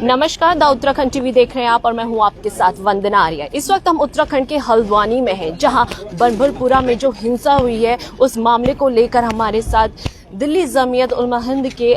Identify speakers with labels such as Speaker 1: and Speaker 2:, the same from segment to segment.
Speaker 1: नमस्कार, the Uttarakhand TV देख रहे हैं आप और मैं हूं आपके साथ वंदना आर्या। इस वक्त हम उत्तराखंड के हल्द्वानी में हैं, जहां बनभरपुरा में जो हिंसा हुई है उस मामले को लेकर हमारे साथ दिल्ली जमीयत उलमा हिंद के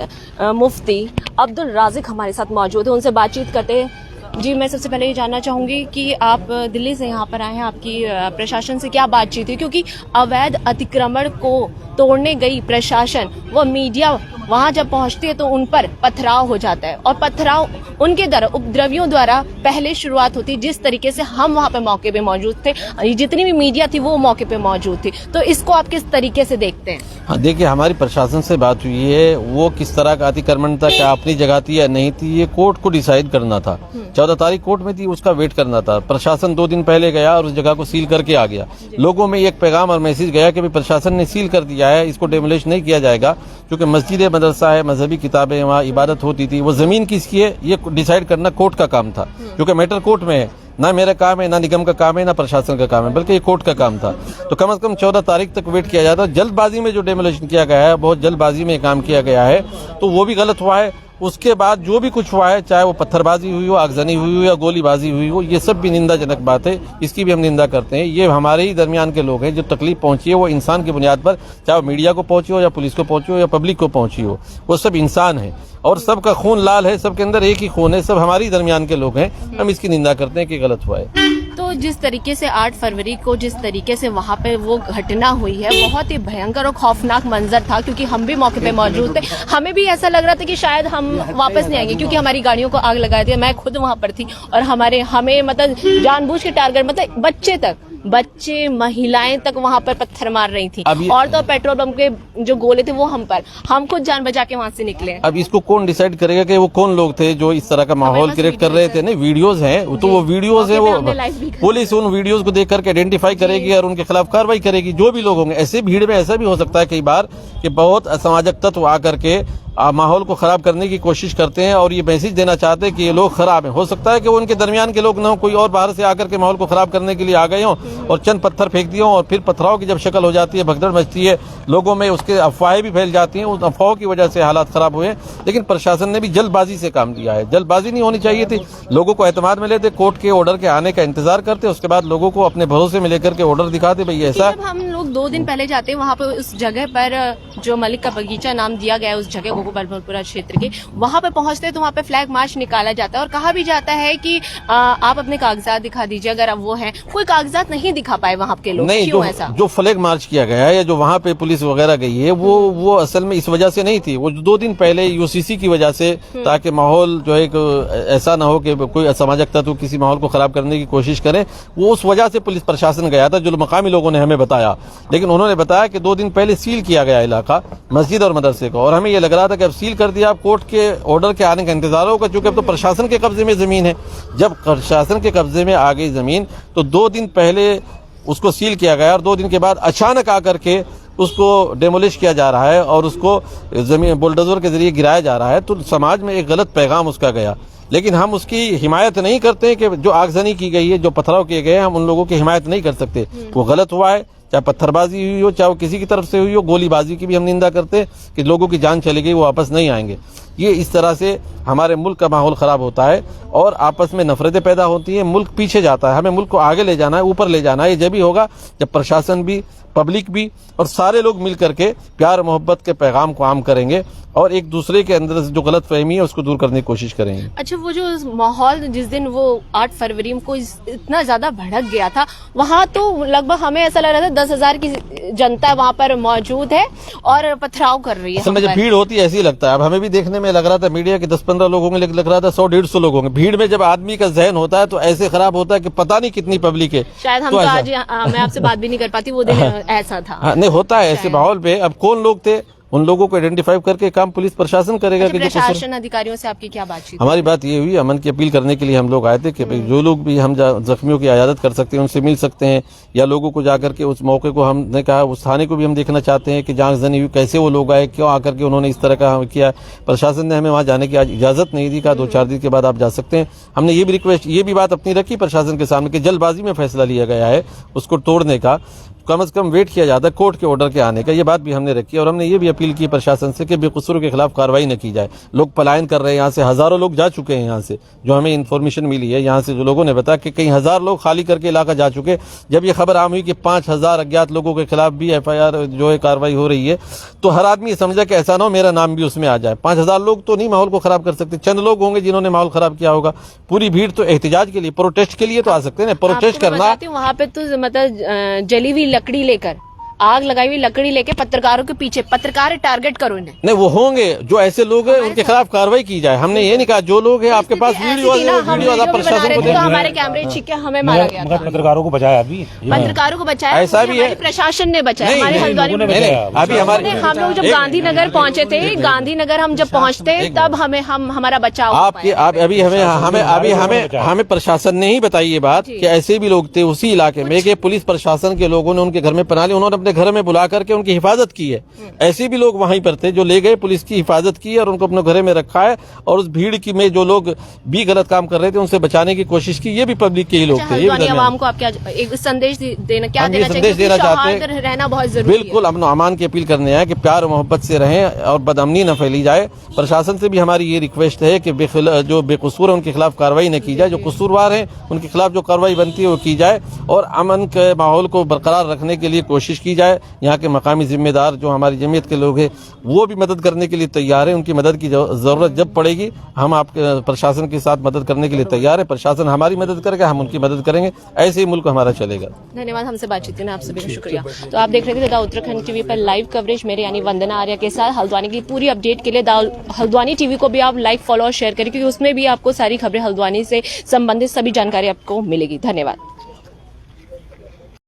Speaker 1: मुफ्ती अब्दुल राजिक हमारे साथ मौजूद है। उनसे बातचीत करते हैं। जी, मैं सबसे पहले ये जानना चाहूँगी कि आप दिल्ली से यहाँ पर आए हैं, आपकी प्रशासन से क्या बातचीत है? क्योंकि अवैध अतिक्रमण को तोड़ने गई प्रशासन व मीडिया वहाँ जब पहुँचती है तो उन पर पथराव हो जाता है और पथराव उनके द्वारा उपद्रवियों द्वारा पहले शुरुआत होती। जिस तरीके से हम वहाँ पे मौके पे मौजूद थे, जितनी भी मीडिया थी वो मौके पे मौजूद थी, तो इसको आप किस तरीके से देखते हैं?
Speaker 2: हाँ, देखिए, हमारी प्रशासन से बात हुई है, वो किस तरह का अतिक्रमण था, क्या अपनी जगह थी या नहीं थी, ये कोर्ट को डिसाइड करना था। 14 तारीख कोर्ट में थी, उसका वेट करना था। प्रशासन 2 दिन पहले गया और उस जगह को सील करके आ गया। लोगों में एक पैगाम और मैसेज गया कि प्रशासन ने सील कर दिया है, इसको डेमोलिश नहीं किया जाएगा, क्योंकि मस्जिद मदरसा है, मजहबी किताबें, वहाँ इबादत होती थी। वो जमीन किसकी है ये डिसाइड करना कोर्ट का काम था, क्योंकि मैटर कोर्ट में है। ना मेरा काम है, ना निगम का काम है, ना प्रशासन का काम है, बल्कि ये कोर्ट का काम था। तो कम से कम 14 तारीख तक वेट किया जाता। जल्दबाजी में जो डेमोलिशन किया गया है, बहुत जल्दबाजी में काम किया गया है, तो वो भी गलत हुआ है। उसके बाद जो भी कुछ हुआ है, चाहे वो पत्थरबाजी हुई हो, आगजनी हुई हो या गोलीबाजी हुई हो, ये सब भी निंदाजनक बात है। इसकी भी हम निंदा करते हैं। ये हमारे ही दरमियान के लोग हैं। जो तकलीफ पहुंची है वो इंसान की बुनियाद पर, चाहे वो मीडिया को पहुंची हो या पुलिस को पहुंची हो या पब्लिक को पहुंची हो, वो सब इंसान है और सबका खून लाल है, सबके अंदर एक ही खून है, सब हमारी दरमियान के लोग हैं। हम इसकी निंदा करते हैं कि गलत हुआ है।
Speaker 1: तो जिस तरीके से 8 फरवरी को जिस तरीके से वहाँ पे वो घटना हुई है, बहुत ही भयंकर और खौफनाक मंजर था, क्योंकि हम भी मौके पे मौजूद थे। हमें भी ऐसा लग रहा था कि शायद हम वापस नहीं आएंगे, क्योंकि हमारी गाड़ियों को आग लगा दिया। मैं खुद वहाँ पर थी और हमें मतलब जानबूझ के टारगेट, मतलब बच्चे महिलाएं तक वहाँ पर पत्थर मार रही थी और तो पेट्रोल पंप के जो गोले थे वो हम खुद जान बचा के वहाँ से निकले।
Speaker 2: अब इसको कौन डिसाइड करेगा कि वो कौन लोग थे जो इस तरह का माहौल क्रिएट कर रहे थे? नहीं, वीडियोस हैं, तो वो वीडियोस है, वो पुलिस उन वीडियोस को देख करके आइडेंटिफाई करेगी और उनके खिलाफ कार्रवाई करेगी। जो भी लोग होंगे, ऐसे भीड़ में ऐसा भी हो सकता है कई बार कि बहुत असामाजिक तत्व आकर के माहौल को खराब करने की कोशिश करते हैं और ये मैसेज देना चाहते हैं कि ये लोग खराब हैं। हो सकता है कि वो उनके दरमियान के लोग न हो, कोई और बाहर से आकर के माहौल को खराब करने के लिए आ गए हों और चंद पत्थर फेंक दिए हों, और फिर पथराव की जब शक्ल हो जाती है, भगदड़ मचती है, लोगों में उसके अफवाहें भी फैल जाती हैं। उस अफवाहों की वजह से हालात खराब हुए। लेकिन प्रशासन ने भी जल्दबाजी से काम किया है। जल्दबाजी नहीं होनी चाहिए थी। लोगों को एतमाद में लेते, कोर्ट के ऑर्डर के आने का इंतजार करते, उसके बाद लोगों को अपने भरोसे में लेकर के ऑर्डर दिखाते। भाई ऐसा
Speaker 1: हम लोग 2 दिन पहले जाते हैं वहाँ पे, उस जगह पर जो मलिक का बगीचा नाम दिया गया है, उस जगह को बनभरपुरा क्षेत्र के, वहाँ पे पहुँचते हैं तो वहाँ पे फ्लैग मार्च निकाला जाता है और कहा भी जाता है कि आप अपने कागजात दिखा दीजिए। अगर अब वो हैं, कोई कागजात नहीं दिखा पाए वहाँ के लोग,
Speaker 2: नहीं,
Speaker 1: क्यों ऐसा? जो
Speaker 2: फ्लैग मार्च किया गया है या जो वहाँ पे पुलिस वगैरह गई है, वो असल में इस वजह से नहीं थी। वो 2 दिन पहले यूसीसी की वजह से, ताकि माहौल जो है ऐसा ना हो कि कोई असामाजिक तत्व किसी माहौल को खराब करने की कोशिश करे, वो उस वजह से पुलिस प्रशासन गया था, जो मकामी लोगों ने हमें बताया। लेकिन उन्होंने बताया कि 2 दिन पहले सील किया गया इलाका मस्जिद और मदरसे को, और हमें ये लग रहा था कि अब सील कर दिया, कोर्ट के ऑर्डर के आने का इंतजार होगा, क्योंकि अब तो प्रशासन के कब्जे में जमीन है। जब प्रशासन के कब्जे में आ गई जमीन, तो 2 दिन पहले उसको सील किया गया और 2 दिन के बाद अचानक आकर के उसको डेमोलिश किया जा रहा है और उसको जमीन बुलडोजर के जरिए गिराया जा रहा है। तो समाज में एक गलत पैगाम उसका गया। लेकिन हम उसकी हिमायत नहीं करते कि जो आगजनी की गई है, जो पथराव किए गए हैं, हम उन लोगों की हिमायत नहीं कर सकते। वो गलत हुआ है, चाहे पत्थरबाजी हुई हो, चाहे वो किसी की तरफ से हुई हो, गोलीबाजी की भी हम निंदा करते हैं कि लोगों की जान चली गई, वो वापस नहीं आएंगे। ये इस तरह से हमारे मुल्क का माहौल खराब होता है और आपस में नफरतें पैदा होती हैं, मुल्क पीछे जाता है। हमें मुल्क को आगे ले जाना है, ऊपर ले जाना है। ये जब भी होगा जब प्रशासन भी, पब्लिक भी और सारे लोग मिल करके प्यार मोहब्बत के पैगाम को आम करेंगे और एक दूसरे के अंदर जो गलत फहमी है उसको दूर करने की कोशिश करेंगे।
Speaker 1: अच्छा, वो जो माहौल जिस दिन वो 8 फरवरी को इतना ज्यादा भड़क गया था, वहाँ तो लगभग हमें ऐसा लग रहा था 10,000 की जनता वहाँ पर मौजूद है और पथराव कर रही है।
Speaker 2: असल में जब भीड़ होती है ऐसे ही लगता है। अब हमें भी देखने में लग रहा था मीडिया के 10-15 लोग होंगे, लग रहा था 100-150 लोग होंगे। भीड़ में जब आदमी का जहन होता है तो ऐसे खराब होता है कि पता नहीं कितनी पब्लिक है।
Speaker 1: शायद हम तो आज मैं आपसे बात भी नहीं कर पाती, वो दिन ऐसा था।
Speaker 2: नहीं, होता है ऐसे माहौल पे। अब कौन लोग थे, उन लोगों को आइडेंटिफाई करके काम पुलिस प्रशासन करेगा। कि
Speaker 1: प्रशासन अधिकारियों से आपकी क्या बातचीत?
Speaker 2: हमारी बात ये हुई, अमन की अपील करने के लिए हम लोग आए थे कि जो लोग भी हम जख्मियों की इयादत कर सकते हैं उनसे मिल सकते हैं, या लोगों को जाकर के उस मौके को हमने कहा उस थाने को भी हम देखना चाहते हैं कि जहाँ जनी हुई, कैसे वो लोग आए, क्यों आकर के उन्होंने इस तरह का किया। प्रशासन ने हमें वहाँ जाने की आज इजाजत नहीं दी, कहा 2-4 दिन के बाद आप जा सकते हैं। हमने ये भी रिक्वेस्ट, ये भी बात अपनी रखी प्रशासन के सामने कि जल्दबाजी में फैसला लिया गया है उसको तोड़ने का। कम से कम वेट किया जाता है कोर्ट के ऑर्डर के आने का। ये बात भी हमने रखी और हमने ये भी अपील की प्रशासन से कि बेकसूरों के खिलाफ कार्रवाई न की जाए। लोग पलायन कर रहे हैं यहाँ से, हजारों लोग जा चुके हैं यहाँ से, जो हमें इन्फॉर्मेशन मिली है यहाँ से, जो लोगों ने बताया कि कई हजार लोग खाली करके इलाका जा चुके। जब ये खबर आम हुई कि 5000 अज्ञात लोगों के खिलाफ भी FIR जो है कार्रवाई हो रही है, तो हर आदमी समझा कि ऐसा ना हो मेरा नाम भी उसमें आ जाए। 5000 लोग तो नहीं माहौल को खराब कर सकते, चंद लोग होंगे जिन्होंने माहौल खराब किया होगा। पूरी भीड़ तो एहतजाज के लिए, प्रोटेस्ट के लिए तो आ सकते हैं ना। प्रोटेस्ट करना,
Speaker 1: वहाँ पे तो मतलब जली हुई लकड़ी लेकर, आग लगाई हुई लकड़ी लेके पत्रकारों के पीछे, पत्रकार टारगेट करो इन्हें।
Speaker 2: नहीं, वो होंगे जो ऐसे लोग हैं उनके खिलाफ कार्रवाई की जाए। हमने ये नहीं कहा जो लोग हैं आपके पास वीडियो वाला प्रशासन को
Speaker 1: तो हमारे कैमरे छिके हमें मारा गया था।
Speaker 3: पत्रकारों को बचाया, अभी
Speaker 1: पत्रकारों को बचाया,
Speaker 2: ऐसा भी है,
Speaker 1: प्रशासन ने बचाया। हमारे हल्द्वानी में
Speaker 2: अभी हमारे
Speaker 1: हम लोग जब गांधीनगर पहुंचे थे, गांधीनगर हम जब पहुंचते तब हमारा बचाव
Speaker 2: आपके अभी हमें प्रशासन ने ही बताई ये बात कि ऐसे भी लोग थे उसी इलाके में कि पुलिस प्रशासन के लोगों ने उनके घर में पना लिया, उन्होंने अपने घर में बुला करके उनकी हिफाजत की है। ऐसे भी लोग वहीं पर थे जो ले गए, पुलिस की हिफाजत की और उनको अपने घर में रखा है। और उस भीड़ की में जो लोग भी गलत काम कर रहे थे उनसे बचाने की कोशिश की। ये भी पब्लिक के ही लोग थे। ये
Speaker 1: आवाम को आप क्या एक संदेश देना
Speaker 2: चाहते हैं?
Speaker 1: रहना बहुत जरूरी है।
Speaker 2: बिल्कुल, अमन अमान की अपील करने आए कि प्यार और मोहब्बत से रहें और बदअमनी न फैली जाए। प्रशासन से भी हमारी ये रिक्वेस्ट है कि जो बेकसूर है उनके खिलाफ कार्रवाई न की जाए, जो कसूरवार हैं उनके खिलाफ जो कार्रवाई बनती है वो की जाए और अमन के माहौल को बरकरार रखने के लिए कोशिश की जाए। यहाँ के मकामी जिम्मेदार जो हमारी जमीयत के लोग हैं वो भी मदद करने के लिए तैयार है। उनकी मदद की जरूरत जब पड़ेगी हम आपके प्रशासन के साथ मदद करने के लिए तैयार है। प्रशासन हमारी मदद करेगा, हम उनकी मदद करेंगे। ऐसे ही मुल्क हमारा चलेगा।
Speaker 1: धन्यवाद हमसे बातचीत करने, आपसे भी शुक्रिया। तो आप देख रहे थे द उत्तराखंड टीवी पर लाइव कवरेज, मेरे यानी वंदना आर्या के साथ। हल्द्वानी की पूरी अपडेट के लिए हल्द्वानी टीवी को भी आप लाइक, फॉलो और शेयर करें, क्योंकि उसमें भी आपको सारी खबरें हल्द्वानी से संबंधित सभी जानकारी आपको मिलेगी। धन्यवाद।